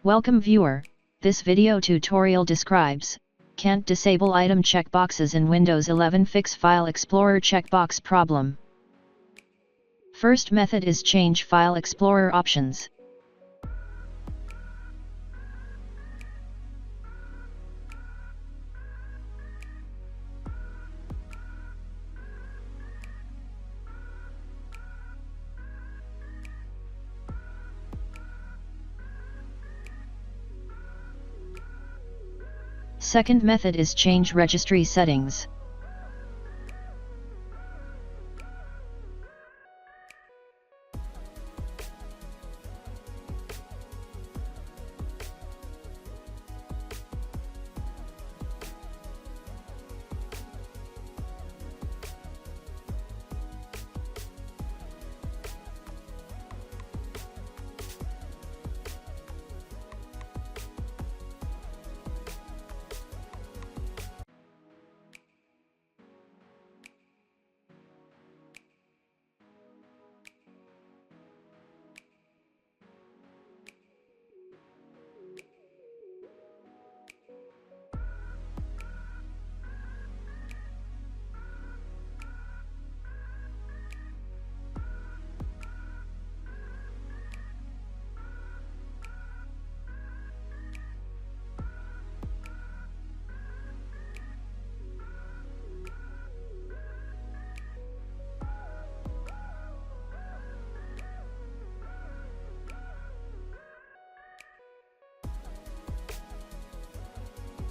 Welcome viewer, this video tutorial describes, can't disable item checkboxes in Windows 11 fix File Explorer checkbox problem. First method is change File Explorer options. Second method is change registry settings.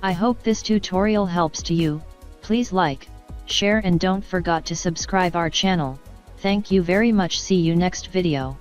I hope this tutorial helps to you. Please like, share and don't forget to subscribe our channel. Thank you very much. See you next video.